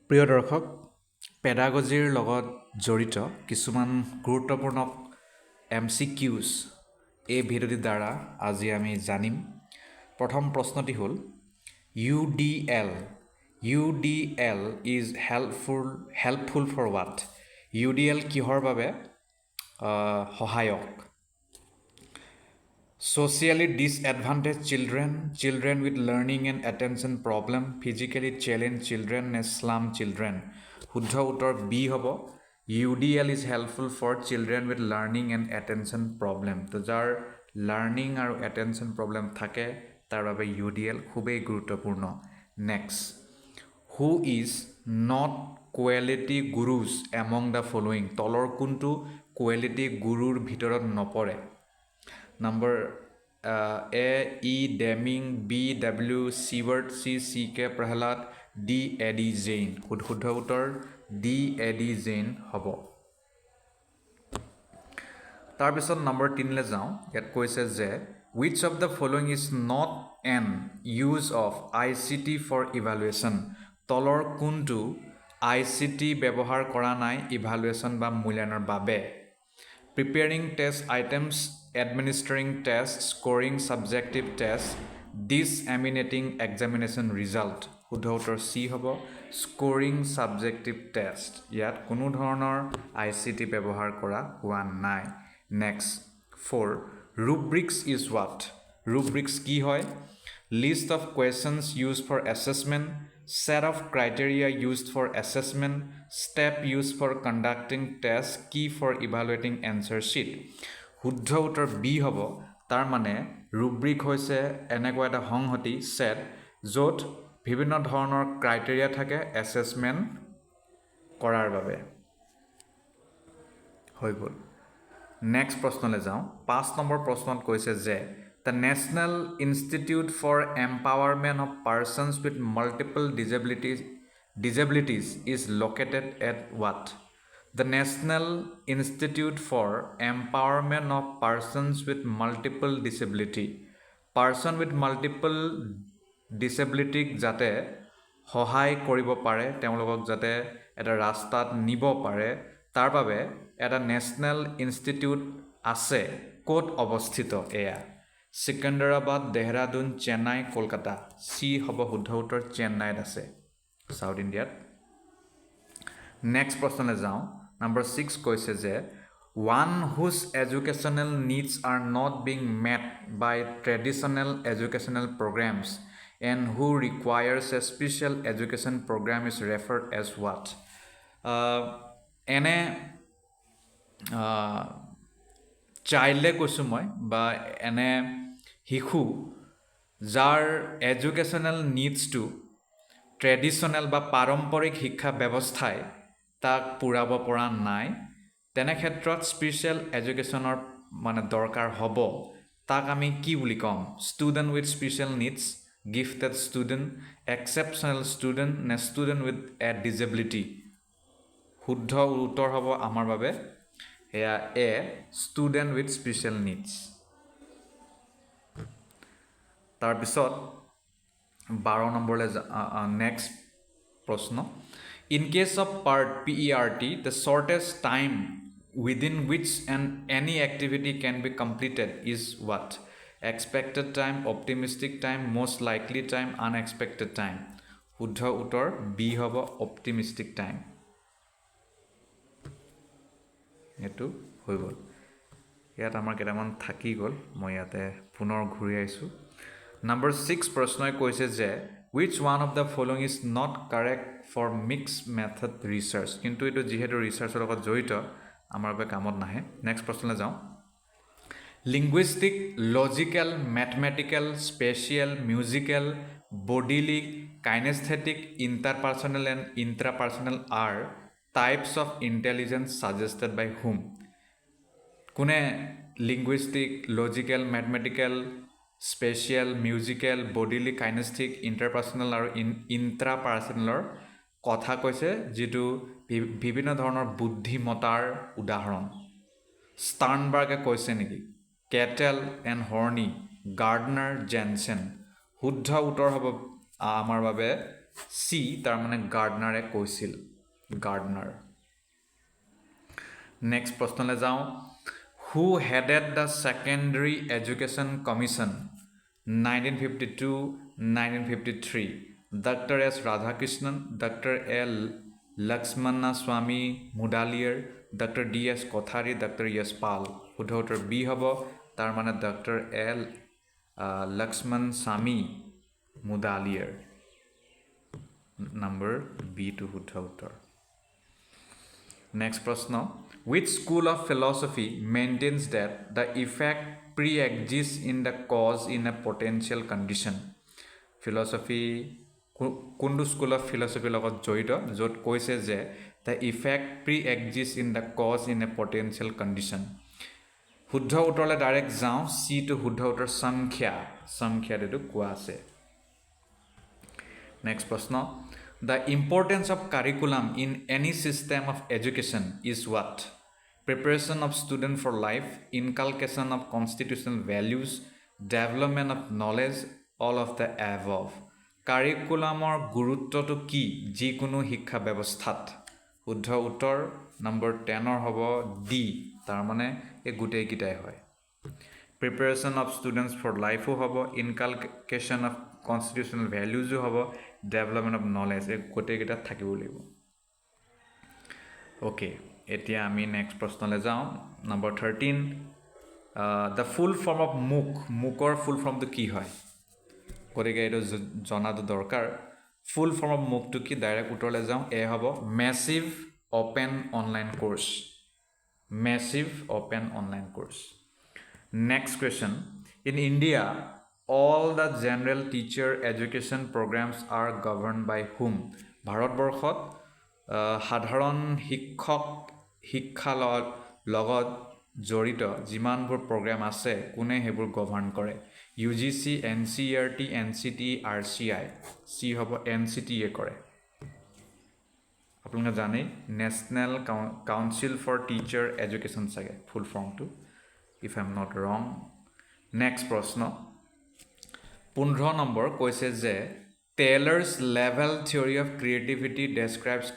প্ৰিয় দৰ্শক পেডাগজিৰ লগত জড়িত কিছুমান গুৰুত্বপূৰ্ণ MCQs এই ভিডিঅ'টিৰ দ্বাৰা আজি আমি জানিম প্ৰথম প্ৰশ্নটি হ'ল UDL is helpful for what UDL কিহৰ বাবে সহায়ক Socially disadvantaged children with learning and attention problem, physically challenged children, slum children. শুদ্ধ উত্তৰ B হ'ব UDL is helpful for children with learning and attention problem. তো যাৰ learning আৰু attention problem থাকে তাৰ বাবে UDL খুবেই গুৰুত্বপূৰ্ণ. Next, who is not quality gurus among the following? তলৰ কোনটো quality গুৰুৰ ভিতৰত নপৰে? Number A. E. Deming, B. W. Seward, C. C. K. Prahalad, D. Eddie Zane. শুদ্ধ উত্তৰ D. Eddie Zane হ'ব. তাৰপিছত নম্বৰ 3 লৈ যাওঁ ইয়াত কৈছে যে which of the following is not an use of ICT for evaluation? তলৰ কোনটো ICT ব্যৱহাৰ কৰা নাই evaluation বা মূল্যায়নৰ বাবে? Preparing test items, administering tests, scoring subjective tests, disseminating examination result. শুদ্ধ উত্তৰ C হ'ব scoring subjective test. ইয়াত কোনো ধৰণৰ ICT ব্যৱহাৰ কৰা হোৱা নাই. Next, 4. Rubrics is what? Rubrics কি হয়? List of questions used for assessment, set of criteria used for assessment, step used for conducting test, key for evaluating answer sheet. শুদ্ধ উত্তৰ B হ'ব তাৰ মানে rubric হৈছে এনেকুৱা এটা সংহতি set য'ত বিভিন্ন ধৰণৰ ক্ৰাইটেৰিয়া থাকে assessment কৰাৰ বাবে হৈ গ'ল. নেক্সট প্ৰশ্নলৈ যাওঁ 5 নম্বৰ প্ৰশ্নত কৈছে যে The National Institute for Empowerment of Persons with Multiple Disabilities is located at what? The National Institute for Empowerment of Persons with Multiple Disability. Person with multiple disability যাতে সহায় কৰিব পাৰে তেওঁলোকক যাতে এটা ৰাস্তাত নিব পাৰে তাৰ বাবে এটা নেশ্যনেল ইনষ্টিটিউট আছে ক'ত অৱস্থিত এয়া Secunderabad, Dehradun, Chennai, Kolkata. C হ'ব শুদ্ধ উত্তৰ চেন্নাইত আছে সাউথ ইণ্ডিয়াত. নেক্সট প্ৰশ্নলৈ যাওঁ নম্বৰ 6 কৈছে যে one whose educational needs are not being met by traditional educational programs and who requires a special education program is referred as what? এনে চাইল্ডে কৈছোঁ মই বা এনে শিশু যাৰ এডুকেশ্যনেল নিডছটো ট্ৰেডিশ্যনেল বা পাৰম্পৰিক শিক্ষা ব্যৱস্থাই তাক পূৰাব পৰা নাই তেনে ক্ষেত্ৰত স্পেচিয়েল এডুকেশ্যনৰ মানে দৰকাৰ হ'ব তাক আমি কি বুলি ক'ম student with special needs gifted student exceptional student নে ষ্টুডেণ্ট উইথ এ ডিজেবিলিটি শুদ্ধ উত্তৰ হ'ব আমাৰ বাবে এয়া a student with special needs. তাৰপিছত 12 নম্বৰলৈ নেক্সট প্ৰশ্ন in case of PERT PERT the shortest time within which any activity can be completed is what? Expected time, optimistic time, most likely time, unexpected time. শুদ্ধ উত্তৰ B হ'ব optimistic time. এইটো হৈ গ'ল ইয়াত আমাৰ কেইটামান থাকি গ'ল মই ইয়াতে পুনৰ ঘূৰি আহিছোঁ. নম্বৰ 6 প্ৰশ্নই কৈছে যে which one of the following is not correct for mixed method research? কিন্তু এইটো যিহেতু ৰিচাৰ্চৰ লগত জড়িত আমাৰ বাবে কামত নাহে. নেক্সট প্ৰশ্নলৈ যাওঁ linguistic, logical, mathematical, spatial, musical, bodily, kinesthetic, interpersonal and intrapersonal are types of intelligence suggested by whom? কোনে linguistic, logical, mathematical, spatial, musical, bodily, kinesthetic, interpersonal আৰু intrapersonal কথা কৈছে যেটো বিভিন্ন ধৰণৰ বুদ্ধিমতাৰ উদাহৰণ ষ্টাৰ্নবাৰ্গে কৈছে নেকি কেটেল এণ্ড হৰ্নি গাৰ্ডনাৰ জেনসেন শুদ্ধ উত্তৰ হ'ব আমাৰ বাবে চি তাৰ মানে গাৰ্ডনাৰে কৈছিল গাৰ্ডনাৰ নেক্সট প্ৰশ্নলৈ যাওঁ who headed the secondary education commission 1952-1953 doctor S Radhakrishnan doctor L Lakshmana Swami Mudaliar doctor D S Kothari doctor Yash Pal শুদ্ধ উত্তৰ বি হ'ব তাৰ মানে ডক্টৰ এল লক্ষ্মণ স্বামী মুডালিয়াৰ নম্বৰ বি টু শুদ্ধ উত্তৰ Next prashna. Which school of philosophy maintains that the effect pre-exists in the cause in a potential condition? Philosophy, kundu school of philosophy logot joito, jot koise je the effect pre-exists in the cause in a potential condition. Shuddha uttorle direct jao, C to shuddha uttor samkhya detu koa ase. Next prashna. The importance of curriculum in any system of education is what? Preparation of student for life, inculcation of constitutional values, development of knowledge, all of the above. Curriculumor gurutto to ki jikono hikha ব্যবস্থাত শুদ্ধ উত্তৰ number 10 হ'ব D তাৰ মানে এই গুটেই কিটাই হয় Preparation of students for life হ'ব inculcation of constitutional values হ'ব development of knowledge এই গোটেই কেইটা থাকিব লাগিব ওকে এতিয়া আমি নেক্সট প্ৰশ্নলৈ যাওঁ number 13 the full form of MOOCৰ full form টো কি হয় গতিকে এইটো জনাটো দৰকাৰ full form of MOOC টো কি ডাইৰেক্ট উত্তৰলৈ যাওঁ এ হ'ব massive open online course Next question. In India, all the general teacher education programs are governed by whom? Bharatborshot সাধাৰণ শিক্ষক শিক্ষা লগত জড়িত যিমানবোৰ প্ৰগ্ৰাম আছে কোনে হেবোৰ গভৰ্ণ কৰে UGC NCERT NCT RCI C হ'ব NCTA কৰে আপোনালোকে জানে National Council for Teacher Education চাগে ফুল ফৰ্মটো if I am not wrong next prashna 15 number koise je Taylor's level theory of creativity describes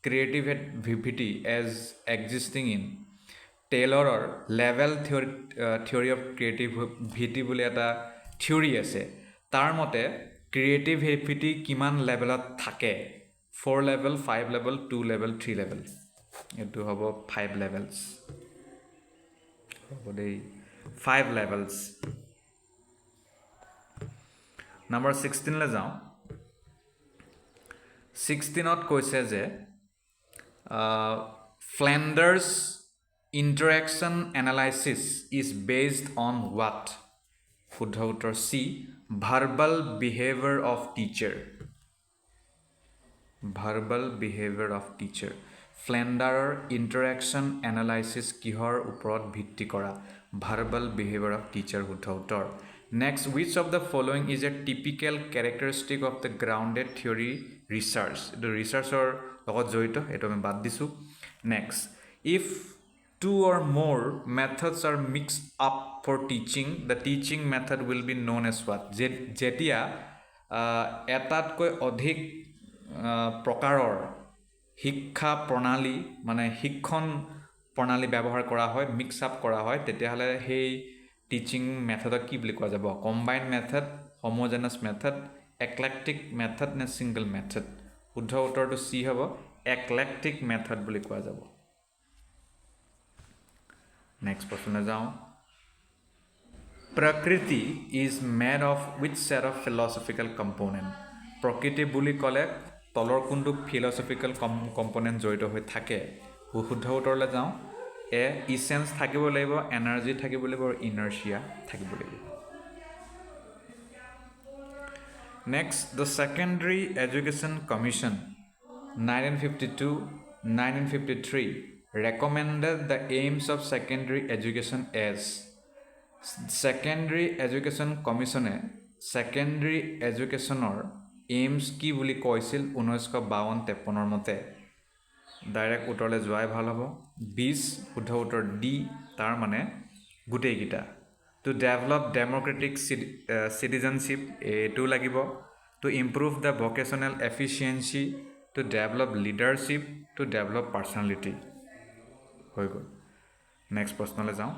creativity as existing in Taylor level theory of creativity bole eta theory ase tar mote creativity kiman leveলত থাকে 4 level 5 level 2 level 3 level etu hobo 5 levels 5 levels number 16 le jao 16ত কৈছে যে Flanders interaction analysis is based on what শুদ্ধ উত্তৰ C verbal behavior of teacher Flanderer interaction analysis কিহৰ ওপৰত ভিত্তি কৰা verbal behavior of teacher শুদ্ধ উত্তৰ next which of the following is a typical characteristic of the grounded theory research the researcher লগত জড়িত এটো আমি বাদ দিছো next if two or more methods are mixed up for teaching the teaching method will be known as what jetia এটাতকৈ অধিক প্ৰকাৰৰ শিক্ষা প্ৰণালী মানে শিক্ষণ প্ৰণালী ব্যৱহাৰ কৰা হয় মিক্স আপ কৰা হয় তেতিয়াহলে হেই টিচিং মেথডক কি বুলি কোৱা যাব combined method homogenous method eclectic method নে সিঙ্গল মেথড শুদ্ধ উত্তৰটো সি হ'ব একলেক্টিক মেথড বুলি কোৱা যাব নেক্সট প্ৰশ্নলৈ যাওঁ Prakriti is made of which set of philosophical component প্ৰকৃতি বুলি ক'লে তলৰ কোনটো philosophical component জড়িত হৈ থাকে শুদ্ধ উত্তৰলৈ যাওঁ এ essence থাকিব লাগিব energy থাকিব লাগিব আৰু inertia থাকিব লাগিব next the secondary education commission 1952-1953 recommended the aims of secondary education as secondary education commission secondary educationৰ aims কি বুলি কৈছিল 1952-53 মতে ডাইৰেক্ট উত্তৰলৈ যোৱাই ভাল হ'ব 20 শুদ্ধ উত্তৰ ডি তাৰ মানে গুটেই গিটা to develop democratic citizenship এটো লাগিব to improve the vocational efficiency, to develop leadership, to develop personality. হৈ গ'ল নেক্সট প্ৰশ্নলৈ যাওঁ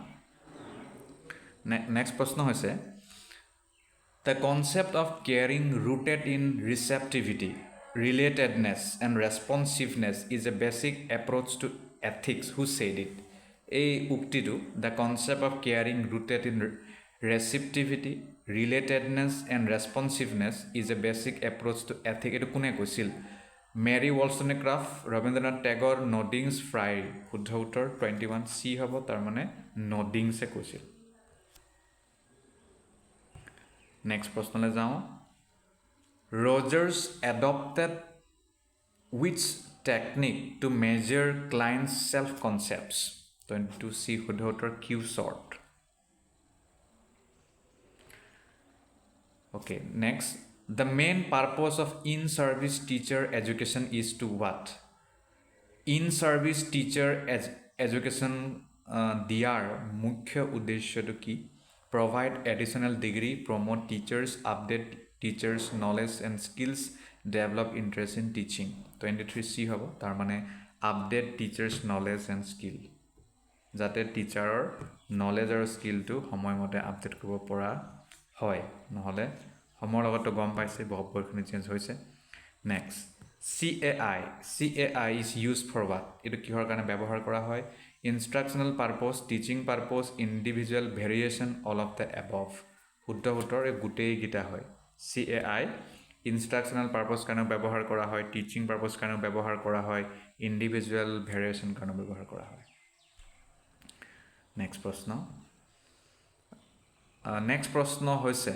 নেক্সট প্ৰশ্ন হৈছে The concept of caring rooted in receptivity, relatedness, and responsiveness is a basic approach to ethics. Who said it? এই উক্তিটো the concept of caring rooted in receptivity, relatedness, and responsiveness is a basic approach to ethics. এইটো কোনে কৈছিল Marie wollstonecraft, Rabindranath টেগৰ, নডিংছ, fry শুদ্ধ উত্তৰ 21 C হ'ব তাৰমানে নডিংছে কৈছিল Next প্ৰশ্নলৈ যাওঁ Rogers adopted which technique to measure clients' self-concepts? 22C শুদ্ধ উত্তৰ Q sort. Okay, next. The main purpose of in-service teacher education is to what? In-service teacher education দিয়াৰ মুখ্য উদ্দেশ্যটো কি Provide additional degree, promote teachers, update teachers' knowledge and skills, develop interest in teaching. 23C হ'ব তাৰ মানে update teachers' knowledge and skill. যাতে টিচাৰৰ knowledge আৰু skillটো সময়মতে আপডেট কৰিব পৰা হয় নহ'লে সময়ৰ লগতো গম পাইছে বহুতখিনি চেঞ্জ হৈছে next CAI is used for what? এইটো কিহৰ কাৰণে ব্যৱহাৰ কৰা হয় Instructional purpose, teaching purpose, individual variation, all of the above. শুদ্ধ উত্তৰ এই গোটেই গিটা হয় CAI instructional purpose কাৰণে ব্যৱহাৰ কৰা হয় teaching purpose কাৰণে ব্যৱহাৰ কৰা হয় individual variation কাৰণে ব্যৱহাৰ কৰা হয় next প্ৰশ্ন হৈছে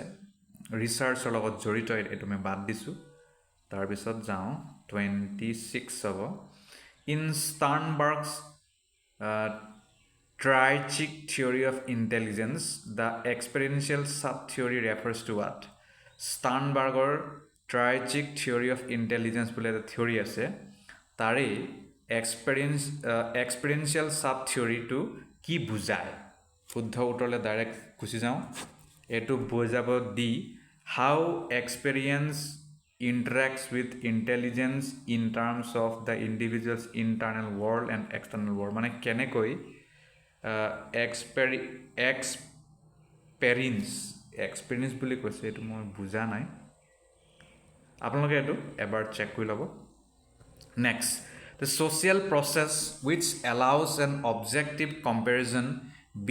ৰিসাৰ্চৰ লগত জড়িত এটো মই বাদ দিছো তাৰ পিছত যাওঁ 26 হ'ব in Sternberg's trichic theory of intelligence, the experiential sub-theory refers to what? Sternberger trichic theory of intelligence bole eta theory ase. Tare experiential sub-theory to ki bujay? Buddha utole direct kusi jao. Etu bujabo di how experience interacts with intelligence in terms of the individual's internal world and external world মানে কেনেকৈ experience বুলি কৈছে এটো মই বুজা নাই আপোনালোকে এটো এবাৰ চেক কৰি লব next the social process which allows an objective comparison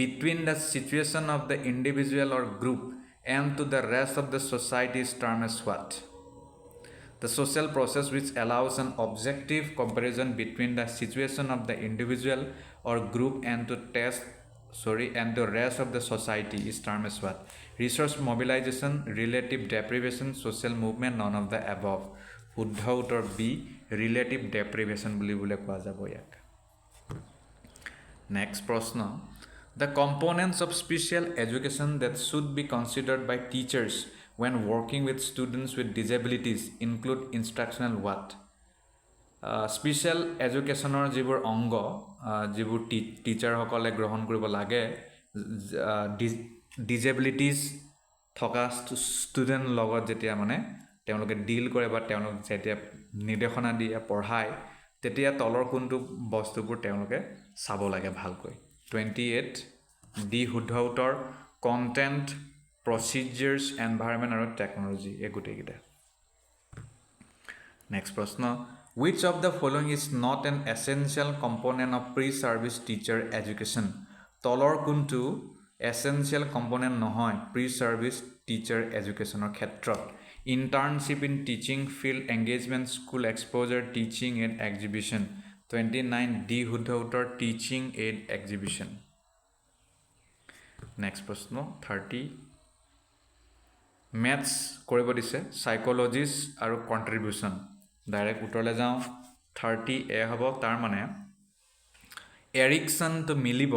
between the situation of the individual or group and to the rest of the society is termed as what The social process which allows an objective comparison between the situation of the individual or group and the rest of the society is termed as what? Resource mobilization, relative deprivation, social movement, none of the above. Buddha uttor B, relative deprivation buli koa jabo yak. Next prashna. The components of special education that should be considered by teachers when working with students with disabilities include instructional what? Special educationer jibur ongo jibur teacher hokole grohon koribo lage disabilities thoka student logot jetia mane তেওঁলোকে ডিল কৰে বা তেওঁলোক যেতিয়া নিৰ্দেশনা দিয়ে পঢ়ায় তেতিয়া তলৰ কোনটো বস্তুবোৰ তেওঁলোকে চাব লাগে ভালকৈ 28 ডি শুদ্ধ উত্তৰ content procedures environment and technology egutei next prashna which of the following is not an essential component of pre-service teacher education tolor kuntu essential component nohoy pre-service teacher education or khetrot internship in teaching field engagement school exposure teaching aid exhibition 29 d huddha uttor teaching aid exhibition next prashna 30 maths কৰিব দিছে psychologist আৰু contribution direct উত্তৰলে যাওঁ 30 এ হ'ব তাৰ মানে এৰিকসন তো মিলিব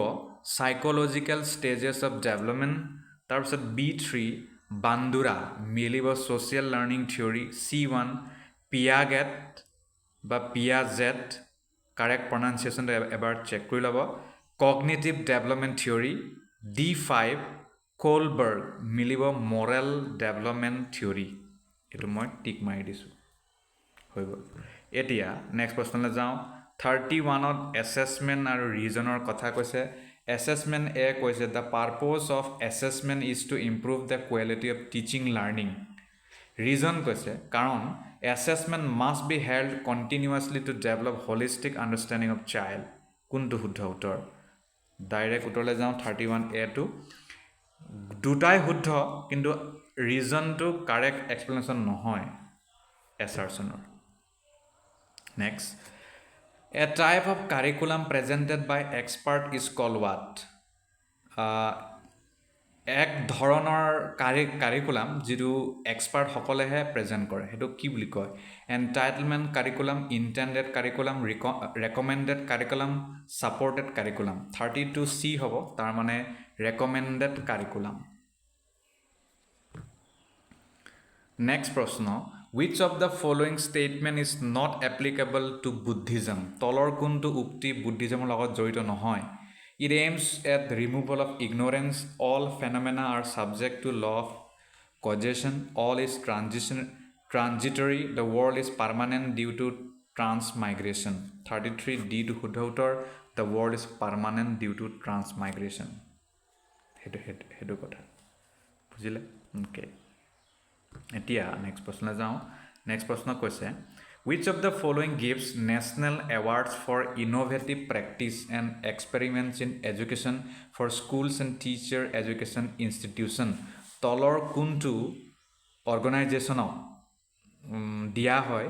psychological stages of development তাৰ পিছত B3 বান্দুৰা মিলিব social learning theory C1 Piaget বা Piaget correct pronunciation এবাৰ চেক কৰি লব cognitive development theory D5 Kohlberg মিলিব moral development theory এইটো মই টিক মাৰি দিছোঁ হৈ গ'ল এতিয়া নেক্সট প্ৰশ্নলৈ যাওঁ 31ত এছেছমেণ্ট আৰু ৰিজনৰ কথা কৈছে এছেছমেণ্ট কৈছে the purpose of assessment is to improve the quality of teaching learning reason কৈছে কাৰণ assessment must be held continuously to develop holistic understanding of child কোনটো শুদ্ধ উত্তৰ ডাইৰেক্ট উত্তৰলৈ যাওঁ 31A দুটাই শুদ্ধ কিন্তু ৰিজনটো কাৰেক্ট এক্সপ্লেনেশ্যন নহয় এছাৰচনৰ next a type of curriculum presented by expert is call what এক ধৰণৰ কাৰিকুলাম যিটো এক্সপাৰ্টসকলেহে প্ৰেজেণ্ট কৰে সেইটো কি বুলি কয় entitlement curriculum intended curriculum recommended curriculum supported curriculum 32C হ'ব তাৰ মানে ৰেকমেণ্ডেড কাৰিকুলাম নেক্সট প্ৰশ্ন which of the following statement is not applicable to Buddhism তলৰ কোনটো উক্তি বুদ্ধিজমৰ লগত জড়িত নহয় it aims at the removal of ignorance all phenomena are subject to law of causation all is transitory the world is permanent due to transmigration 33D to শুদ্ধ উত্তৰ the world is permanent due to transmigration হেতু কথা বুজিলে okay এতিয়া next প্ৰশ্নলৈ যাওঁ next প্ৰশ্ন কৈছে which of the following gives national awards for innovative practice and experiments in education for schools and teacher education institution তলৰ কোনটো অৰ্গেনাইজেশ্যনক দিয়া হয়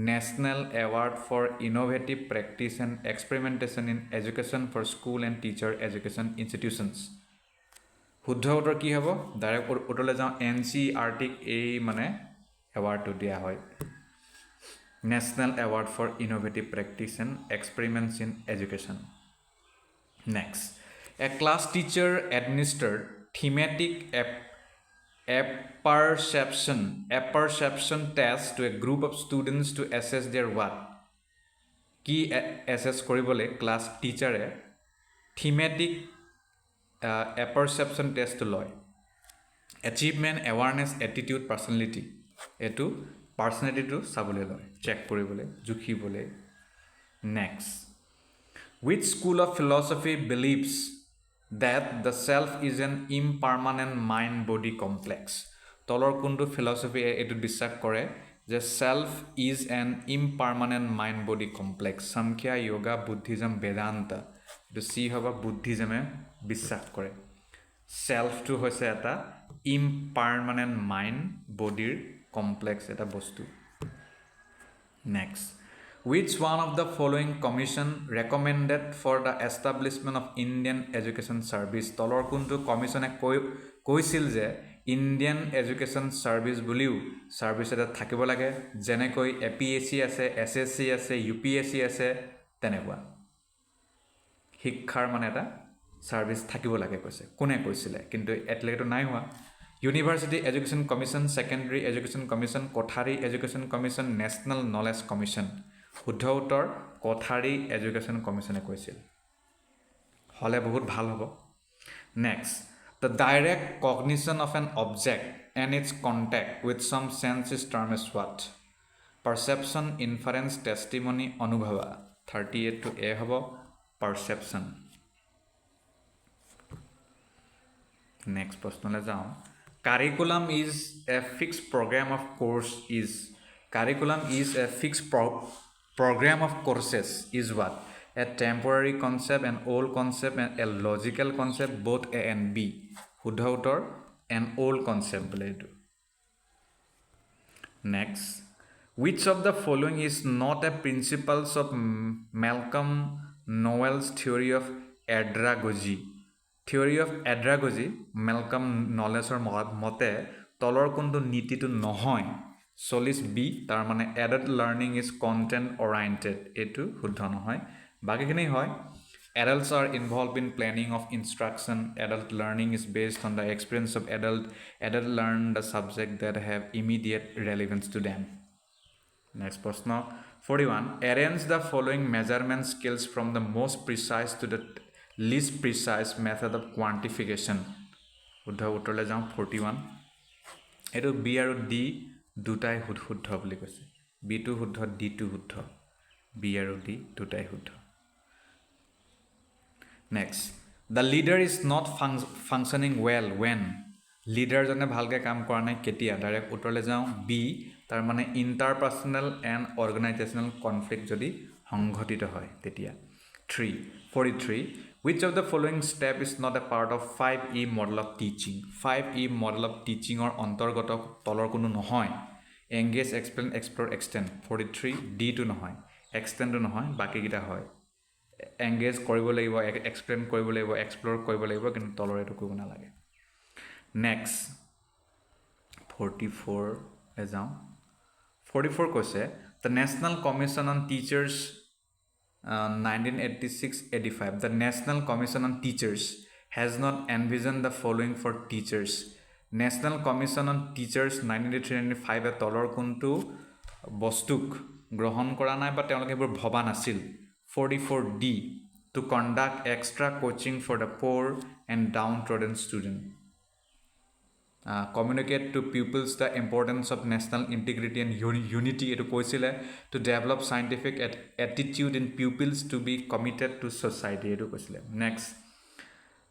national award for innovative practice and experimentation in education for school and teacher education institutions শুদ্ধ উত্তৰ কি হ'ব direct উত্তৰলৈ যাওঁ NCERT এই মানে এৱাৰ্ডটো দিয়া হয় national award for innovative practice and experiments in education next A class teacher administered thematic perception test to a group of students to assess their what কি assess কৰিবলৈ ক্লাছ টিচাৰে থিমেটিক perception test to লয় achievement awareness attitude personality এটো personality চাবলৈ লয় check কৰিবলৈ জুখিবলৈ next which school of philosophy believes that the self is an impermanent mind body complex তলৰ কোনটো ফিলসফি এটো বিশ্বাস কৰে যে self is an impermanent mind body complex samkhya yoga buddhism vedanta এটো সি হ'ব বুদ্ধিজমে বিশ্বাস কৰে self to হৈছে এটা impermanent mind body complex এটা বস্তু next which one of the following commission recommended for the establishment of Indian education service তলৰ কোনটো কমিশনে কৈছিল যে ইণ্ডিয়ান এডুকেশ্যন সাৰ্ভিস বুলিও সাৰ্ভিস এটা থাকিব লাগে যেনেকৈ APSC আছে SSC আছে UPSC আছে তেনেকুৱা শিক্ষাৰ মানে এটা সাৰ্ভিস থাকিব লাগে কৈছে কোনে কৈছিলে কিন্তু এটলেটো নাই হোৱা university education commission secondary education commission Kothari education commission national knowledge commission শুদ্ধ উত্তৰ কোঠাৰী এডুকেশ্যন কমিশনে কৈছিল হলে বহুত ভাল হ'ব next the direct cognition of an object and its contact with some sense is termed as what perception inference testimony anubhava 38 to A hobo perception next প্রশ্নলে যাও curriculum is a fixed program of course is curriculum is a fixed program of courses is what a temporary concept an old concept and a logical concept both A and B শুদ্ধ উত্তৰ an old concept বলে এটো next which of the following is not a principles of Malcolm Noel's theory of andragogy Malcolm Knowledgeৰ মতে তলৰ কোনটো নীতিটো নহয় 40B তাৰ মানে adult learning is content oriented এটো শুদ্ধ নহয় বাকিখিনি হয় adults are involved in planning of instruction adult learning is based on the experience of adult learn the subject that have immediate relevance to them next প্রশ্ন 41 arrange the following measurement skills from the most precise to the least precise method of quantification শুদ্ধ উত্তৰলৈ যাওঁ 41 এটো B আৰু D দুটাই শুদ্ধ বুলি কৈছে বিটো শুদ্ধ ডিটো শুদ্ধ বি আৰু ডি দুটাই শুদ্ধ next the leader is not functioning well when লিডাৰজনে ভালকৈ কাম কৰা নাই কেতিয়া ডাইৰেক্ট উত্তৰলৈ যাওঁ বি তাৰ মানে ইণ্টাৰপাৰ্চনেল এণ্ড অৰ্গেনাইজেশ্যনেল কনফ্লিক্ট যদি সংঘটিত হয় তেতিয়া 43 which of the following step is not a part of 5E model of teaching 5E model of teaching or অন্তৰ্গত তলৰ কোনো নহয় engage explain explore extend 43 D to নহয় extend to নহয় বাকিকিটা হয় engage কৰিব লাগিব explain কৰিব লাগিব explore কৰিব লাগিব কিন্তু তলৰ এটো কৰিব নালাগে next 44 লৈ যাওঁ 44 কৈছে the national commission on teachers 1986-85 the national commission on teachers has not envisioned the following for teachers national commission on teachers 1983-95 এ তলৰ কোনটো বস্তুক গ্ৰহণ কৰা নাই বা তেওঁলোকে এইবোৰ ভবা নাছিল 44D to conduct extra coaching for the poor and downtrodden student communicate to pupils the importance of national integrity and unity etu koisile to develop scientific attitude in pupils to be committed to society etu koisile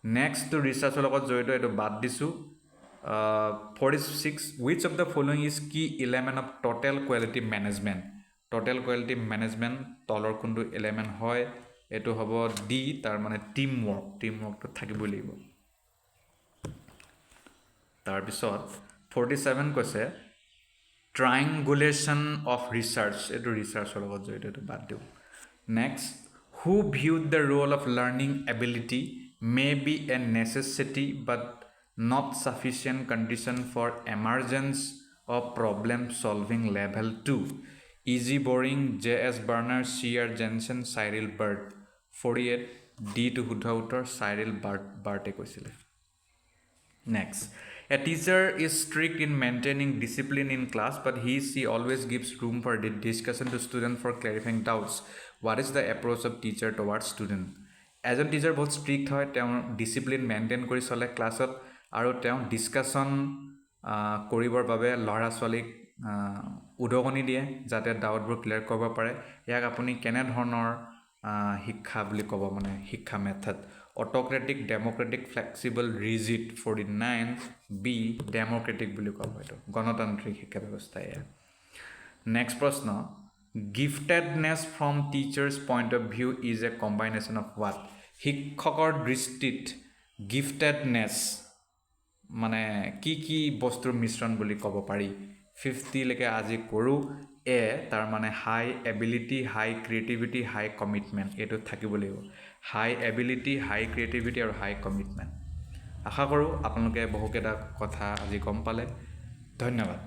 next to research logot joito etu bad disu 46 which of the following is key element of total quality management tolor kundu element hoy etu hobo d tar mane teamwork to thakiboi lagibo তাৰপিছত 47 কৈছে triangulation of research এটো ৰিসাৰ্চৰ লগত জড়িত এটো বাদ দিও next who viewed the role of learning ability may be a necessity but not sufficient condition for emergence of problem solving level 2 easy boring J.S. Burner C.R. Jensen Cyril Burt 48 D to শুদ্ধ উত্তৰ Cyril Burt কৈছিলে next a teacher is strict in maintaining discipline in class but she always gives room for discussion to student for clarifying doubts what is the approach of teacher towards student এজন teacher বহুত strict হয় তেওঁ discipline maintain কৰি চলে ক্লাছত আৰু তেওঁ discussion কৰিবৰ বাবে লৰা ছোৱালীক উদগনি দিয়ে যাতে ডাউটবোৰ ক্লিয়াৰ কৰিব পাৰে ইয়াক আপুনি কেনে ধৰণৰ শিক্ষা বুলি ক'ব মানে শিক্ষা method autocratic democratic flexible rigid 49 b democratic বুলি কোৱা হয় তো গণতান্ত্ৰিক শিক্ষা ব্যৱস্থা এয়া next প্ৰশ্ন giftedness from teachers point of view is a combination of what শিক্ষকৰ দৃষ্টিত giftedness মানে কি বস্তুৰ মিশ্ৰণ বুলি ক'ব পাৰি 50 লৈকে আজি কৰো এ তাৰ মানে হাই এবিলিটি হাই ক্ৰিয়েটিভিটি হাই কমিটমেন্ট এটো থাকিব লাগিব হাই এবিলিটি হাই ক্ৰিয়েটিভিটি আৰু হাই কমিটমেন্ট আশা কৰো আপোনালোকে বহুকেটা কথা আজি গম পালে ধন্যবাদ